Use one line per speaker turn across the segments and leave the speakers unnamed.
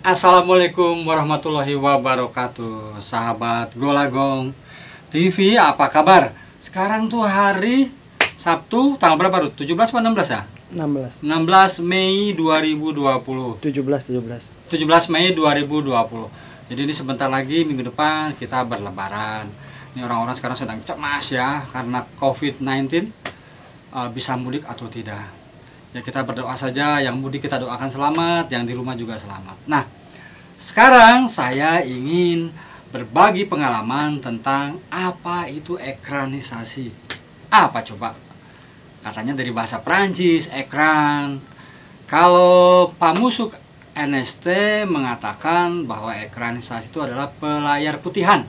Assalamualaikum warahmatullahi wabarakatuh. Sahabat Golagong TV, apa kabar? Sekarang tuh hari Sabtu, tanggal berapa Rut? 17 atau 16 ya?
16
Mei 2020. 17 Mei 2020. Jadi ini sebentar lagi minggu depan kita berlebaran. Ini orang-orang sekarang sedang cemas ya karena COVID-19, bisa mudik atau tidak. Ya kita berdoa saja, yang mudik kita doakan selamat, yang di rumah juga selamat. Nah, sekarang saya ingin berbagi pengalaman tentang apa itu ekranisasi. Apa coba? Katanya dari bahasa Prancis, ekran. Kalau Pak Musuk NST mengatakan bahwa ekranisasi itu adalah pelayar putihan.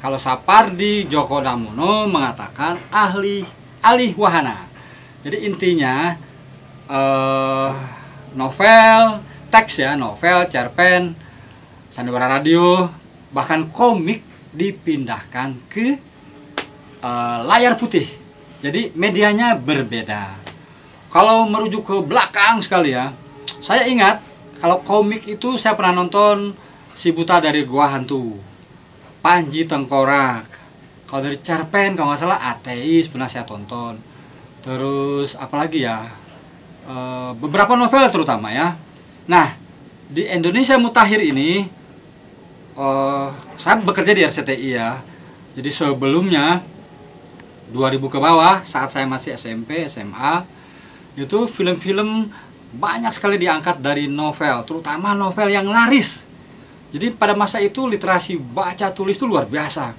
Kalau Sapardi Djoko Damono mengatakan alih wahana. Jadi intinya novel, teks ya, novel, cerpen, sandiwara radio, bahkan komik dipindahkan ke layar putih. Jadi medianya berbeda. Kalau merujuk ke belakang sekali ya, saya ingat kalau komik itu saya pernah nonton Si Buta dari Gua Hantu, Panji Tengkorak. Kalau dari cerpen kalau nggak salah Ateis pernah saya tonton. Terus apalagi ya, beberapa novel terutama ya. Nah, di Indonesia Mutakhir ini saya bekerja di RCTI ya. Jadi sebelumnya 2000 ke bawah, saat saya masih SMP, SMA, itu film-film banyak sekali diangkat dari novel, terutama novel yang laris. Jadi pada masa itu literasi baca tulis itu luar biasa.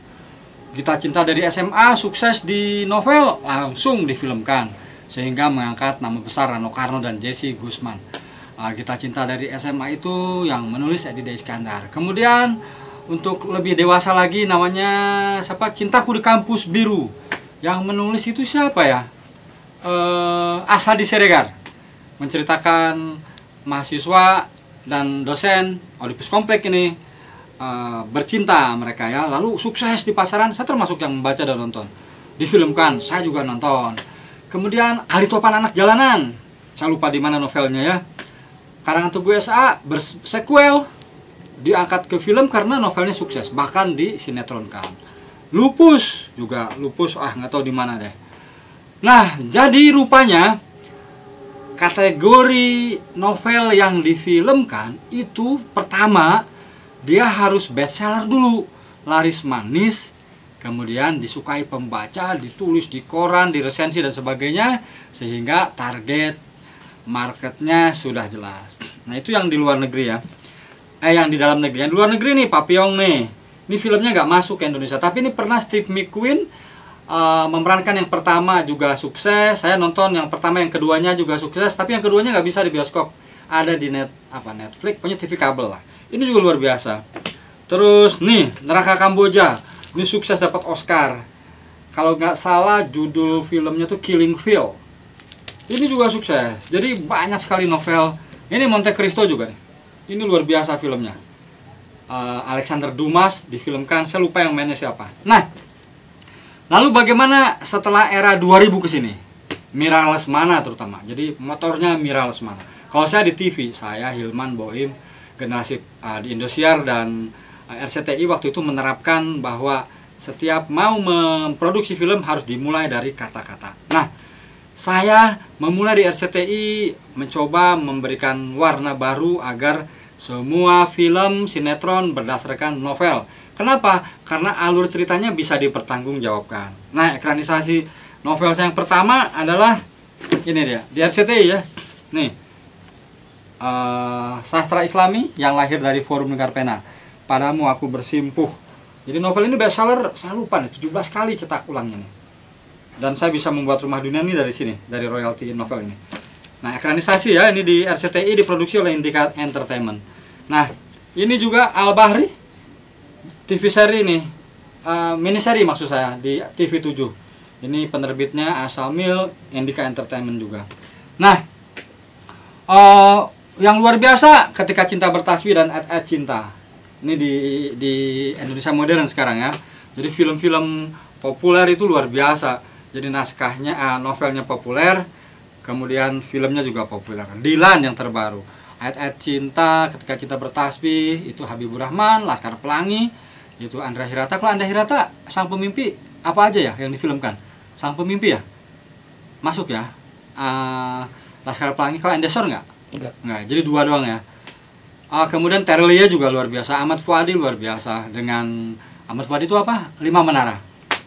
Gita Cinta dari SMA sukses di novel, langsung difilmkan, sehingga mengangkat nama besar Rano Karno dan Jesse Gusman. Gita Cinta dari SMA itu yang menulis Edi D. Iskandar. Kemudian untuk lebih dewasa lagi namanya siapa? Cintaku di Kampus Biru. Yang menulis itu siapa ya? Asadi Siregar. Menceritakan mahasiswa dan dosen Oedipus Kompleks ini bercinta mereka ya. Lalu sukses di pasaran. Saya termasuk yang membaca dan nonton. Difilmkan, saya juga nonton. Kemudian Ali Topan Anak Jalanan, saya lupa di mana novelnya ya. Karangan Teguh S.A. bersequel, diangkat ke film karena novelnya sukses, bahkan disinetronkan. Lupus juga, Lupus nggak tahu di mana deh. Nah, jadi rupanya kategori novel yang difilmkan itu pertama dia harus bestseller dulu, laris manis. Kemudian disukai pembaca, ditulis di koran, diresensi dan sebagainya, sehingga target marketnya sudah jelas. Nah itu yang di luar negeri ya. Yang di dalam negeri. Yang di luar negeri nih, Papillon nih. Ini filmnya nggak masuk ke Indonesia. Tapi ini pernah Steve McQueen memerankan yang pertama juga sukses. Saya nonton yang pertama, yang keduanya juga sukses. Tapi yang keduanya nggak bisa di bioskop. Ada di Netflix, punya TV kabel lah. Ini juga luar biasa. Terus nih, Neraka Kamboja. Ini sukses, dapat Oscar. Kalau nggak salah judul filmnya tuh Killing Field. Ini juga sukses. Jadi banyak sekali novel. Ini Monte Cristo juga nih. Ini luar biasa filmnya. Alexander Dumas difilmkan. Saya lupa yang mainnya siapa. Nah, lalu bagaimana setelah era 2000 ke sini? Mira Lesmana terutama. Jadi motornya Mira Lesmana. Kalau saya di TV, saya Hilman Boim, generasi di Indosiar dan RCTI waktu itu menerapkan bahwa setiap mau memproduksi film harus dimulai dari kata-kata. Nah, saya memulai di RCTI mencoba memberikan warna baru agar semua film sinetron berdasarkan novel. Kenapa? Karena alur ceritanya bisa dipertanggungjawabkan. Nah, ekranisasi novel saya yang pertama adalah ini dia, di RCTI ya. Nih, Sastra Islami yang lahir dari Forum Lingkar Pena. Padamu Aku Bersimpuh. Jadi novel ini bestseller, saya lupa nih, 17 kali cetak ulangnya nih. Dan saya bisa membuat Rumah Dunia ini dari sini, dari royalti novel ini. Nah, ekranisasi ya, ini di RCTI diproduksi oleh Indika Entertainment. Nah, ini juga Al Bahri, TV seri ini, miniseri maksud saya, di TV7. Ini penerbitnya Asalmil, Indika Entertainment juga. Nah, yang luar biasa ketika Cinta Bertasbih dan Ad Cinta. Ini di Indonesia modern sekarang ya. Jadi film-film populer itu luar biasa. Jadi naskahnya, novelnya populer, kemudian filmnya juga populer. Dilan yang terbaru. Ayat-ayat cinta, Ketika Kita Bertasbih, itu Habibur Rahman. Laskar Pelangi, itu Andra Hirata. Kalau Andra Hirata, Sang Pemimpi, apa aja ya yang difilmkan? Sang Pemimpi ya? Masuk ya? Laskar Pelangi, kalau Endesor nggak? Nggak, jadi 2 doang ya. Kemudian Terelia juga luar biasa. Ahmad Fuadi luar biasa. Dengan Ahmad Fuadi itu apa? 5 Menara.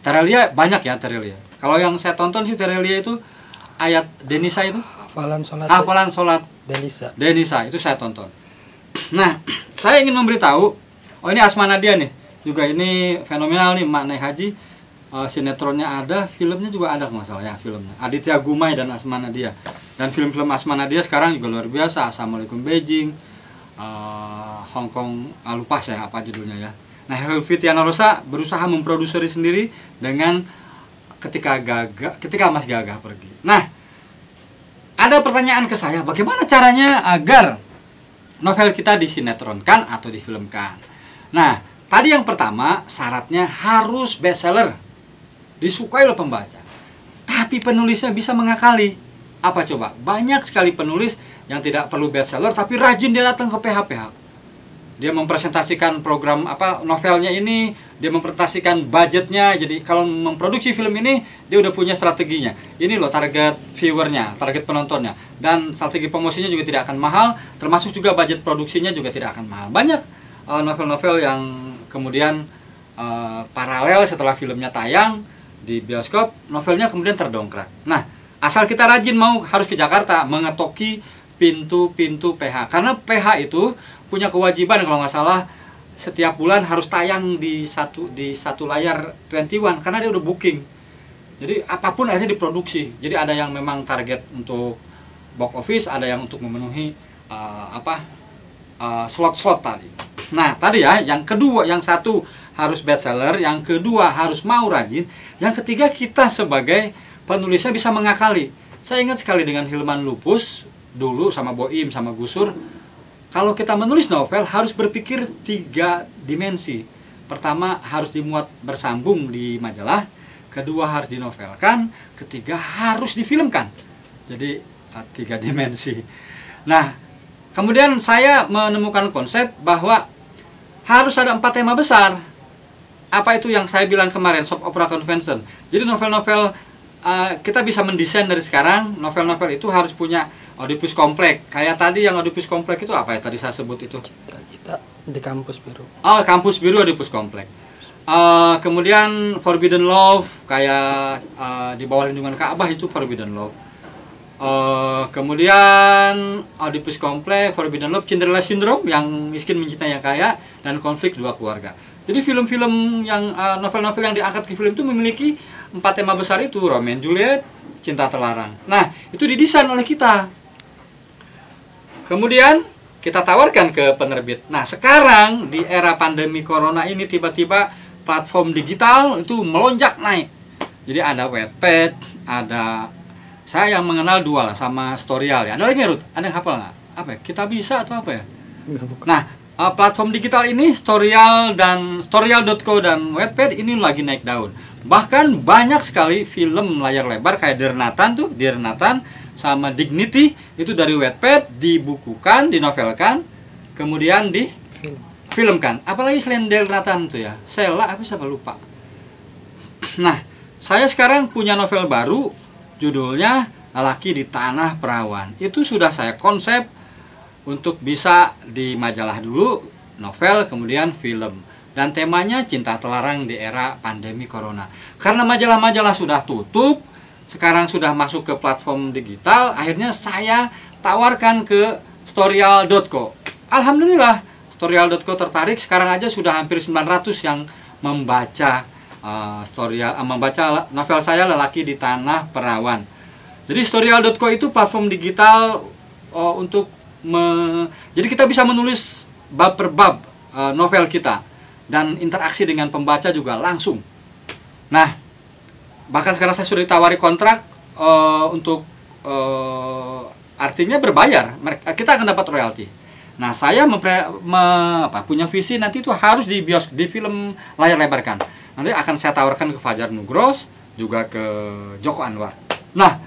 Terelia banyak ya, Terelia. Kalau yang saya tonton sih Terelia itu ayat Denisa itu. Hafalan sholat Denisa itu saya tonton. Nah, saya ingin memberitahu, ini Asma Nadia nih, juga ini fenomenal nih, Mak Naik Haji. Sinetronnya ada, filmnya juga ada nggak salah ya, filmnya Aditya Gumai dan Asma Nadia. Dan film-film Asma Nadia sekarang juga luar biasa. Assalamualaikum Beijing, Hong Kong, lupa saya apa judulnya ya. Nah, Helvitiana Rosa berusaha memproduksi sendiri dengan ketika Mas Gagah pergi. Nah, ada pertanyaan ke saya, bagaimana caranya agar novel kita disinetronkan atau difilmkan? Nah, tadi yang pertama, syaratnya harus bestseller, disukai oleh pembaca. Tapi penulisnya bisa mengakali. Apa coba? Banyak sekali penulis yang tidak perlu bestseller, tapi rajin dia datang ke PH-PH. Dia mempresentasikan program novelnya ini, dia mempresentasikan budgetnya. Jadi kalau memproduksi film ini, dia udah punya strateginya. Ini loh target viewernya, target penontonnya. Dan strategi promosinya juga tidak akan mahal, termasuk juga budget produksinya juga tidak akan mahal. Banyak novel-novel yang kemudian paralel setelah filmnya tayang di bioskop, novelnya kemudian terdongkrak. Nah, asal kita rajin harus ke Jakarta, mengetoki pintu-pintu PH. Karena PH itu punya kewajiban kalau nggak salah setiap bulan harus tayang di satu layar 21 karena dia udah booking. Jadi apapun akhirnya diproduksi. Jadi ada yang memang target untuk box office, ada yang untuk memenuhi slot-slot tadi. Nah, tadi ya, yang kedua, yang satu harus bestseller, yang kedua harus mau rajin, yang ketiga kita sebagai penulisnya bisa mengakali. Saya ingat sekali dengan Hilman Lupus dulu sama Boim sama Gusur. Kalau kita menulis novel harus berpikir 3 dimensi. Pertama harus dimuat bersambung di majalah, kedua harus dinovelkan, ketiga harus difilmkan. Jadi 3 dimensi. Nah, kemudian saya menemukan konsep bahwa harus ada 4 tema besar. Apa itu yang saya bilang kemarin, soap opera convention. Jadi novel-novel kita bisa mendesain dari sekarang, novel-novel itu harus punya Oedipus Kompleks. Kayak tadi yang Oedipus Kompleks itu apa ya tadi saya sebut itu?
Cita-cita di Kampus Biru.
Oh, Kampus Biru Oedipus Kompleks. Kemudian Forbidden Love, kayak di bawah lindungan Ka'bah itu Forbidden Love. Kemudian Oedipus Kompleks, Forbidden Love, Cinderella Syndrome yang miskin mencintai yang kaya, dan Konflik Dua Keluarga. Jadi film-film yang novel-novel yang diangkat ke film itu memiliki 4 tema besar itu, Romeo and Juliet, Cinta Terlarang. Nah, itu didesain oleh kita. Kemudian kita tawarkan ke penerbit. Nah, sekarang di era pandemi corona ini tiba-tiba platform digital itu melonjak naik. Jadi ada Wattpad, ada saya yang mengenal 2 lah sama Storyal ya. Ada lagi Ruth? Ada yang hafal nggak? Apa ya? Kita Bisa atau apa ya? Nah, platform digital ini Storyal dan Storyal.co dan Wattpad ini lagi naik daun. Bahkan banyak sekali film layar lebar kayak Dear Nathan sama Dignity itu dari Wattpad dibukukan, dinovelkan, kemudian difilmkan. Apalagi selain Dear Nathan itu ya, Sela apa siapa lupa. Nah, saya sekarang punya novel baru judulnya Lelaki di Tanah Perawan. Itu sudah saya konsep untuk bisa di majalah dulu, novel, kemudian film. Dan temanya Cinta Terlarang di era pandemi corona. Karena majalah-majalah sudah tutup, sekarang sudah masuk ke platform digital, akhirnya saya tawarkan ke Storyal.co. Alhamdulillah, Storyal.co tertarik, sekarang aja sudah hampir 900 yang membaca membaca novel saya Lelaki di Tanah Perawan. Jadi Storyal.co itu platform digital jadi kita bisa menulis bab per bab novel kita dan interaksi dengan pembaca juga langsung. Nah, bahkan sekarang saya sudah ditawari kontrak untuk artinya berbayar, kita akan dapat royalti. Nah, saya punya visi nanti itu harus di film layar lebarkan. Nanti akan saya tawarkan ke Fajar Nugros, juga ke Joko Anwar. Nah,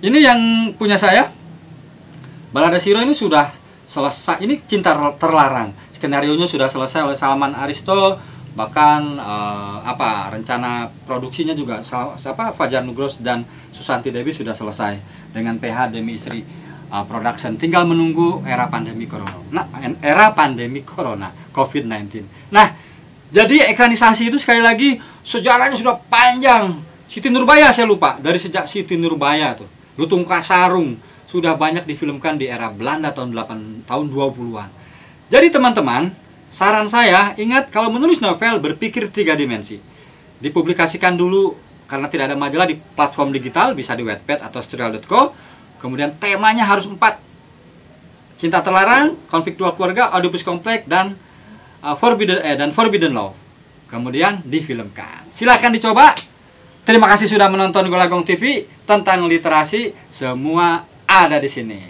ini yang punya saya. Balada Siro ini sudah selesai. Ini Cinta Terlarang. Skenarionya sudah selesai oleh Salman Aristo. Bahkan rencana produksinya juga Fajar Nugros dan Susanti Dewi sudah selesai dengan PH Demi Istri Production. Tinggal menunggu era pandemi corona. Era pandemi corona COVID-19. Nah, jadi ekranisasi itu sekali lagi sejarahnya sudah panjang. Siti Nurbaya saya lupa, dari sejak Siti Nurbaya tuh, Lutung Kasarung sudah banyak difilmkan di era Belanda tahun 20-an. Jadi teman-teman, saran saya ingat kalau menulis novel berpikir 3 dimensi. Dipublikasikan dulu karena tidak ada majalah di platform digital, bisa di Wattpad atau serial.co. Kemudian temanya harus 4. Cinta Terlarang, Konflik Dua Keluarga, Oedipus Complex dan Forbidden Love. Kemudian difilmkan. Silahkan dicoba. Terima kasih sudah menonton Golagong TV. Tentang literasi semua ada di sini.